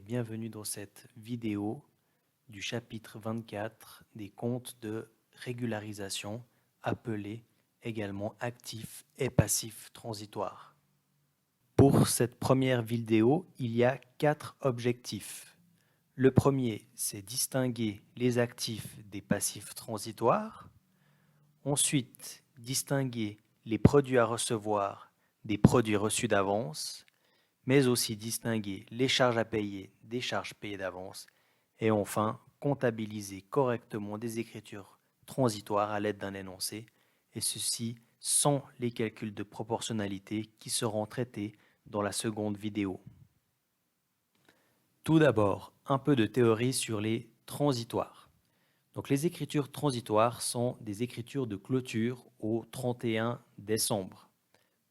bienvenue dans cette vidéo du chapitre 24 des comptes de régularisation appelés également actifs et passifs transitoires. Pour cette première vidéo, il y a 4 objectifs. Le premier, c'est distinguer les actifs des passifs transitoires. Ensuite, distinguer les produits à recevoir des produits reçus d'avance, mais aussi distinguer les charges à payer des charges payées d'avance, et enfin comptabiliser correctement des écritures transitoires à l'aide d'un énoncé, et ceci sans les calculs de proportionnalité qui seront traités dans la seconde vidéo. Tout d'abord, un peu de théorie sur les transitoires. Donc les écritures transitoires sont des écritures de clôture au 31 décembre.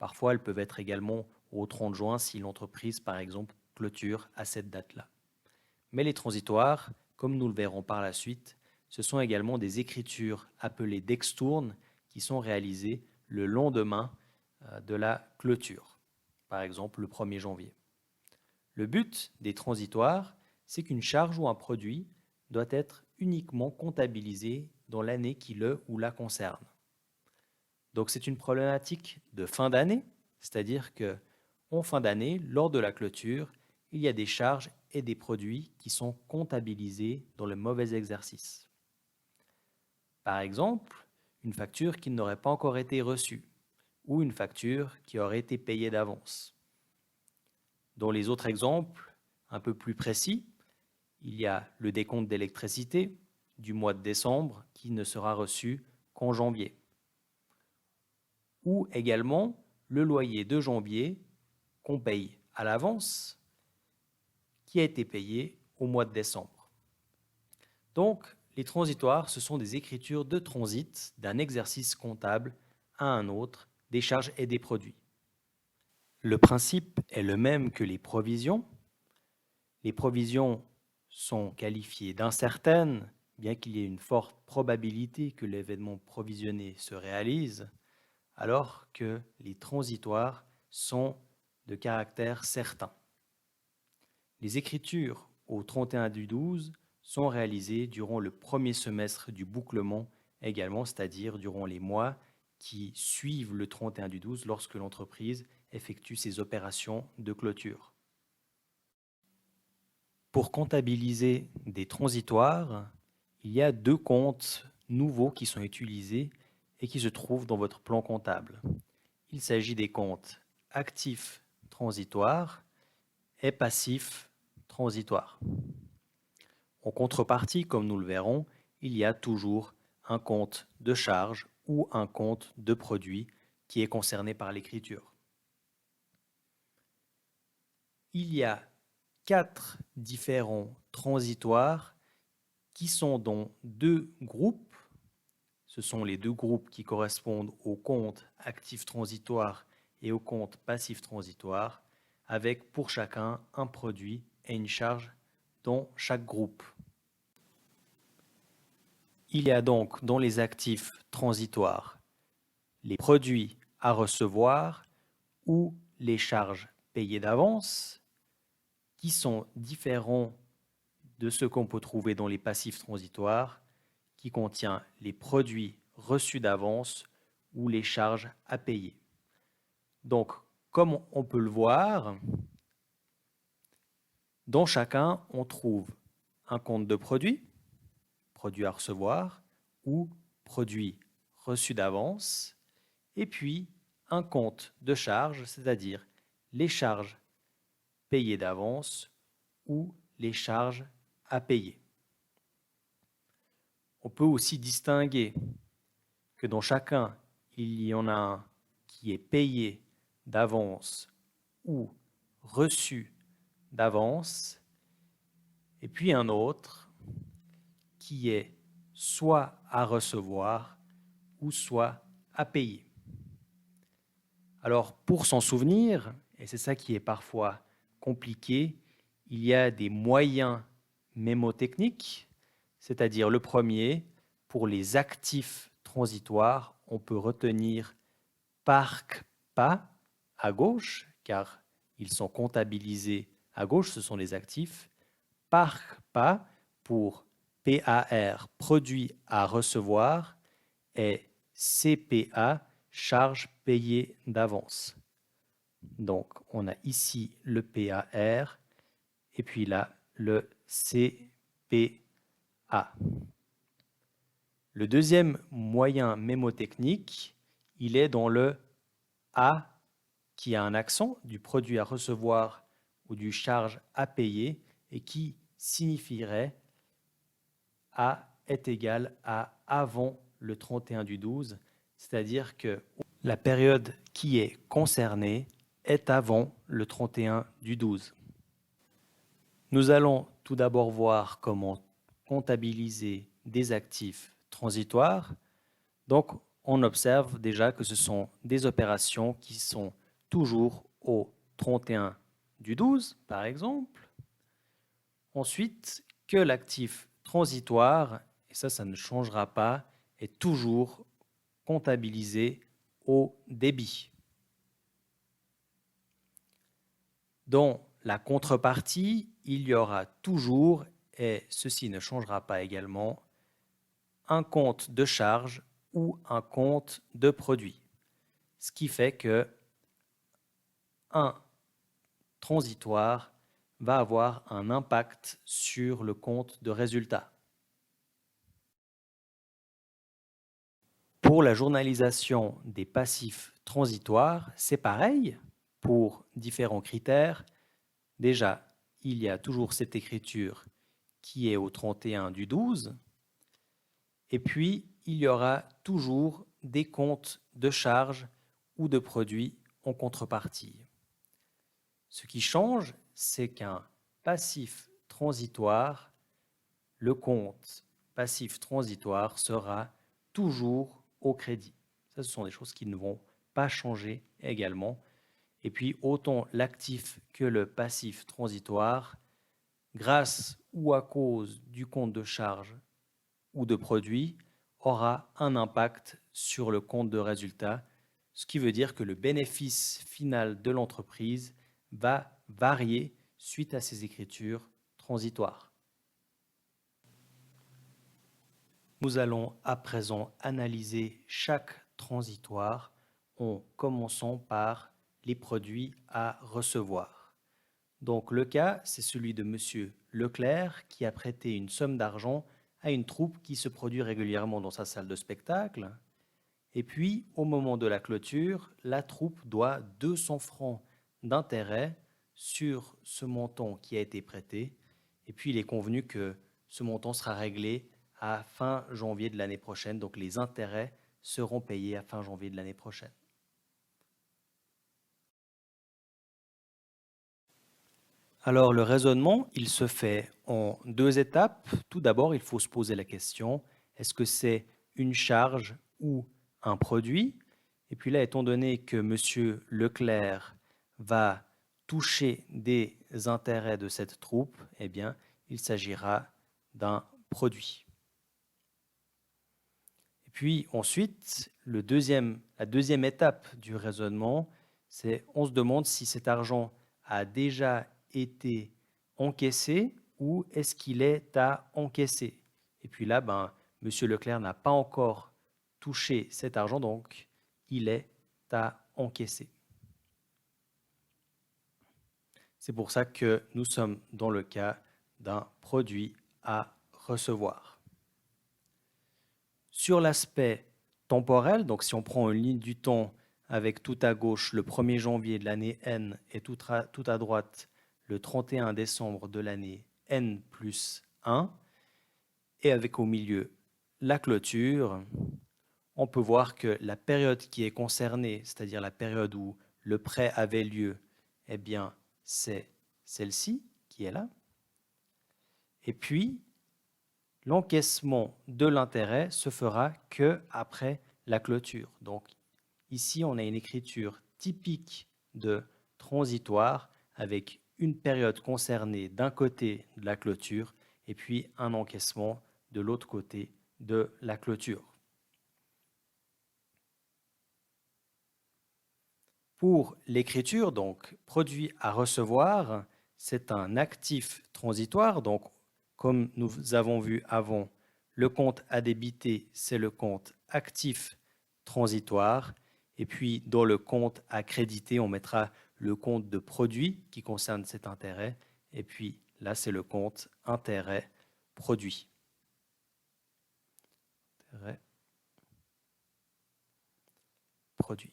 Parfois, elles peuvent être également au 30 juin si l'entreprise, par exemple, clôture à cette date-là. Mais les transitoires, comme nous le verrons par la suite, ce sont également des écritures appelées d'extourne qui sont réalisées le lendemain de la clôture, par exemple le 1er janvier. Le but des transitoires, c'est qu'une charge ou un produit doit être uniquement comptabilisé dans l'année qui le ou la concerne. Donc c'est une problématique de fin d'année, c'est-à-dire qu'en fin d'année, lors de la clôture, il y a des charges et des produits qui sont comptabilisés dans le mauvais exercice. Par exemple, une facture qui n'aurait pas encore été reçue ou une facture qui aurait été payée d'avance. Dans les autres exemples, un peu plus précis, il y a le décompte d'électricité du mois de décembre qui ne sera reçu qu'en janvier. Ou également le loyer de janvier qu'on paye à l'avance, qui a été payé au mois de décembre. Donc, les transitoires, ce sont des écritures de transit d'un exercice comptable à un autre, des charges et des produits. Le principe est le même que les provisions. Les provisions sont qualifiées d'incertaines, bien qu'il y ait une forte probabilité que l'événement provisionné se réalise, alors que les transitoires sont de caractère certain. Les écritures au 31 du 12 sont réalisées durant le premier semestre du bouclement également, c'est-à-dire durant les mois qui suivent le 31 du 12 lorsque l'entreprise effectue ses opérations de clôture. Pour comptabiliser des transitoires, il y a 2 comptes nouveaux qui sont utilisés et qui se trouvent dans votre plan comptable. Il s'agit des comptes actifs transitoires et passifs transitoires. En contrepartie, comme nous le verrons, il y a toujours un compte de charge ou un compte de produit qui est concerné par l'écriture. Il y a 4 différents transitoires qui sont dans 2 groupes. Ce sont les 2 groupes qui correspondent au compte actif transitoire et au compte passif transitoire, avec pour chacun un produit et une charge dans chaque groupe. Il y a donc dans les actifs transitoires les produits à recevoir ou les charges payées d'avance qui sont différents de ce qu'on peut trouver dans les passifs transitoires qui contient les produits reçus d'avance ou les charges à payer. Donc, comme on peut le voir, dans chacun, on trouve un compte de produit, produit à recevoir ou produit reçu d'avance, et puis un compte de charges, c'est-à-dire les charges payées d'avance ou les charges à payer. On peut aussi distinguer que dans chacun, il y en a un qui est payé d'avance ou reçu d'avance, et puis un autre qui est soit à recevoir ou soit à payer. Alors, pour s'en souvenir, et c'est ça qui est parfois compliqué, il y a des moyens mémotechniques, c'est-à-dire le premier, pour les actifs transitoires, on peut retenir PARC-PA à gauche, car ils sont comptabilisés à gauche, ce sont les actifs, par pas pour PAR, produit à recevoir, et CPA, charge payée d'avance. Donc, on a ici le PAR et puis là, le CPA. Le deuxième moyen mémotechnique, il est dans le A qui a un accent du produit à recevoir ou du charge à payer et qui signifierait A est égal à avant le 31 du 12, c'est-à-dire que la période qui est concernée est avant le 31 du 12. Nous allons tout d'abord voir comment comptabiliser des actifs transitoires. Donc, on observe déjà que ce sont des opérations qui sont toujours au 31 du 12, par exemple. Ensuite, que l'actif transitoire, et ça ne changera pas, est toujours comptabilisé au débit. Dans la contrepartie, il y aura toujours, et ceci ne changera pas également, un compte de charge ou un compte de produit. Ce qui fait que un transitoire va avoir un impact sur le compte de résultat. Pour la journalisation des passifs transitoires, c'est pareil pour différents critères. Déjà, il y a toujours cette écriture qui est au 31 du 12. Et puis, il y aura toujours des comptes de charges ou de produits en contrepartie. Ce qui change, c'est qu'un passif transitoire, le compte passif transitoire sera toujours au crédit. Ça, ce sont des choses qui ne vont pas changer également. Et puis, autant l'actif que le passif transitoire, grâce ou à cause du compte de charge ou de produit, aura un impact sur le compte de résultat, ce qui veut dire que le bénéfice final de l'entreprise va varier suite à ces écritures transitoires. Nous allons à présent analyser chaque transitoire en commençant par les produits à recevoir. Donc le cas, c'est celui de M. Leclerc qui a prêté une somme d'argent à une troupe qui se produit régulièrement dans sa salle de spectacle. Et puis, au moment de la clôture, la troupe doit 200 francs d'intérêt sur ce montant qui a été prêté. Et puis, il est convenu que ce montant sera réglé à fin janvier de l'année prochaine. Donc, les intérêts seront payés à fin janvier de l'année prochaine. Alors, le raisonnement, il se fait en deux étapes. Tout d'abord, il faut se poser la question, est-ce que c'est une charge ou un produit? Et puis là, étant donné que M. Leclerc va toucher des intérêts de cette troupe, eh bien, il s'agira d'un produit. Et puis ensuite, la deuxième étape du raisonnement, c'est on se demande si cet argent a déjà été encaissé ou est-ce qu'il est à encaisser. Et puis là, M. Leclerc n'a pas encore touché cet argent, donc il est à encaisser. C'est pour ça que nous sommes dans le cas d'un produit à recevoir. Sur l'aspect temporel, donc si on prend une ligne du temps avec tout à gauche le 1er janvier de l'année N et tout à droite le 31 décembre de l'année N plus 1, et avec au milieu la clôture, on peut voir que la période qui est concernée, c'est-à-dire la période où le prêt avait lieu, eh bien, c'est celle-ci qui est là. Et puis, l'encaissement de l'intérêt se fera qu'après la clôture. Donc, ici, on a une écriture typique de transitoire avec une période concernée d'un côté de la clôture et puis un encaissement de l'autre côté de la clôture. Pour l'écriture, donc produit à recevoir, c'est un actif transitoire. Donc, comme nous avons vu avant, le compte à débiter, c'est le compte actif transitoire. Et puis, dans le compte à créditer, on mettra le compte de produit qui concerne cet intérêt. Et puis, là, c'est le compte intérêt produit. Intérêt produit.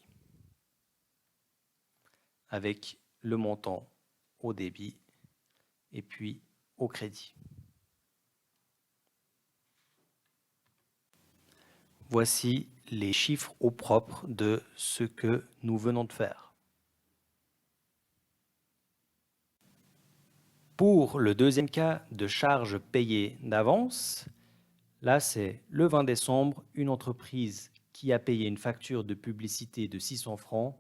Avec le montant au débit et puis au crédit. Voici les chiffres au propre de ce que nous venons de faire. Pour le deuxième cas de charges payées d'avance, là c'est le 20 décembre, une entreprise qui a payé une facture de publicité de 600 francs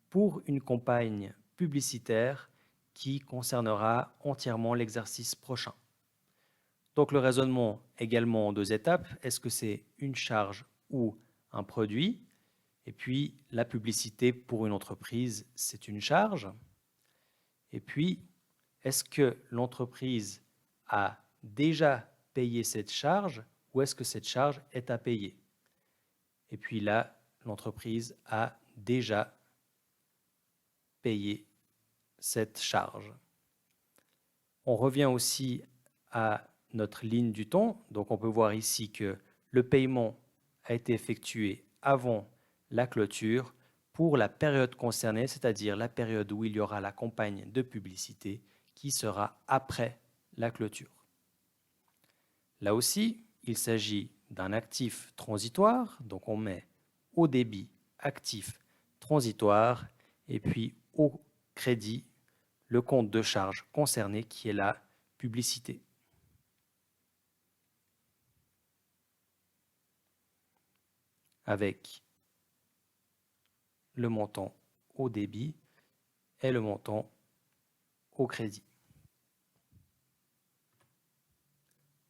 pour une campagne publicitaire qui concernera entièrement l'exercice prochain. Donc le raisonnement également en deux étapes, est-ce que c'est une charge ou un produit? Et puis la publicité pour une entreprise, c'est une charge. Et puis, est-ce que l'entreprise a déjà payé cette charge ou est-ce que cette charge est à payer? Et puis là, l'entreprise a déjà payé cette charge. On revient aussi à notre ligne du temps. Donc on peut voir ici que le paiement a été effectué avant la clôture pour la période concernée, c'est-à-dire la période où il y aura la campagne de publicité qui sera après la clôture. Là aussi, il s'agit d'un actif transitoire, donc on met au débit actif transitoire et puis au crédit le compte de charge concerné qui est la publicité. Avec le montant au débit et le montant au crédit.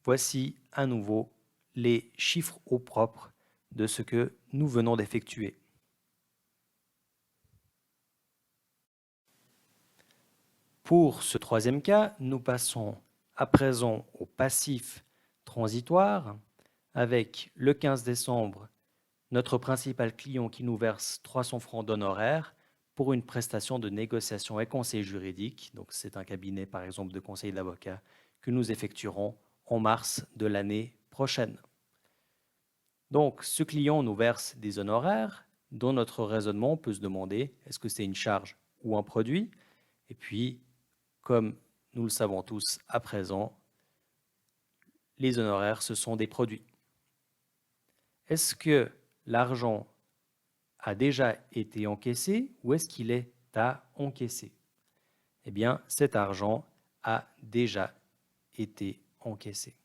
Voici à nouveau les chiffres au propre de ce que nous venons d'effectuer. Pour ce troisième cas, nous passons à présent au passif transitoire avec le 15 décembre, notre principal client qui nous verse 300 francs d'honoraires pour une prestation de négociation et conseil juridique. Donc c'est un cabinet par exemple de conseil d'avocat que nous effectuerons en mars de l'année prochaine. Donc ce client nous verse des honoraires dont notre raisonnement peut se demander est-ce que c'est une charge ou un produit? Et puis, comme nous le savons tous à présent, les honoraires, ce sont des produits. Est-ce que l'argent a déjà été encaissé ou est-ce qu'il est à encaisser? Eh bien, cet argent a déjà été encaissé.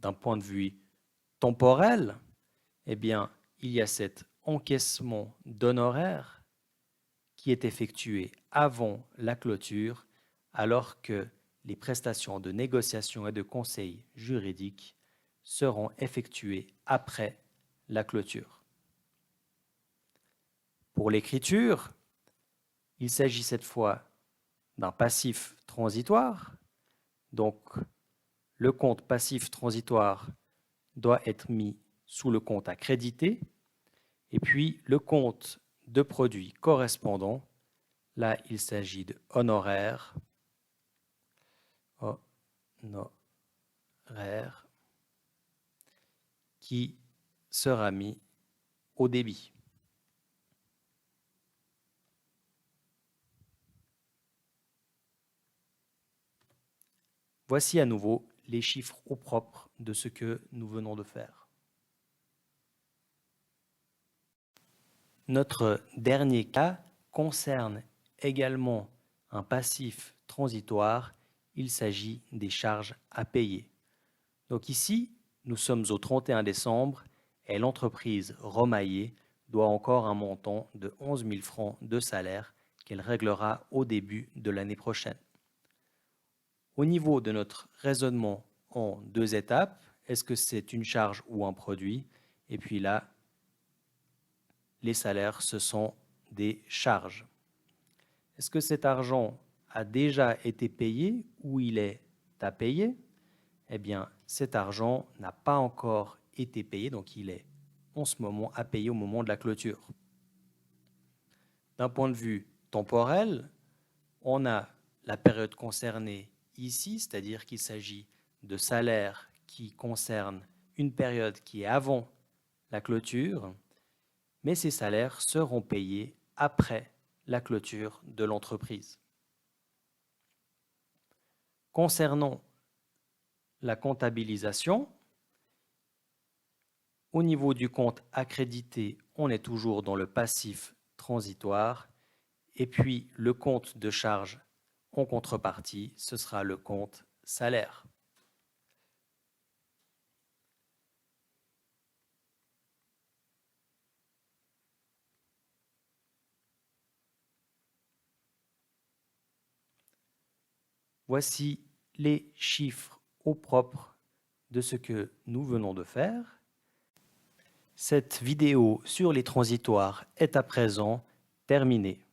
D'un point de vue temporel, eh bien, il y a cet encaissement d'honoraires qui est effectué avant la clôture, alors que les prestations de négociation et de conseil juridique seront effectuées après la clôture. Pour l'écriture, il s'agit cette fois d'un passif transitoire. Donc, le compte passif transitoire doit être mis sous le compte à créditer. Et puis, le compte de produit correspondant, là, il s'agit de honoraires. Honoraires qui sera mis au débit. Voici à nouveau les chiffres au propre de ce que nous venons de faire. Notre dernier cas concerne également un passif transitoire. Il s'agit des charges à payer. Donc ici, nous sommes au 31 décembre et l'entreprise Romaillé doit encore un montant de 11 000 francs de salaire qu'elle réglera au début de l'année prochaine. Au niveau de notre raisonnement en deux étapes, est-ce que c'est une charge ou un produit? Et puis là, les salaires, ce sont des charges. Est-ce que cet argent a déjà été payé ou il est à payer? Eh bien, cet argent n'a pas encore été payé, donc il est en ce moment à payer au moment de la clôture. D'un point de vue temporel, on a la période concernée ici, c'est-à-dire qu'il s'agit de salaires qui concernent une période qui est avant la clôture, mais ces salaires seront payés après la clôture de l'entreprise. Concernant la comptabilisation, au niveau du compte accrédité, on est toujours dans le passif transitoire et puis le compte de charge en contrepartie, ce sera le compte salaire. Voici les chiffres au propre de ce que nous venons de faire. Cette vidéo sur les transitoires est à présent terminée.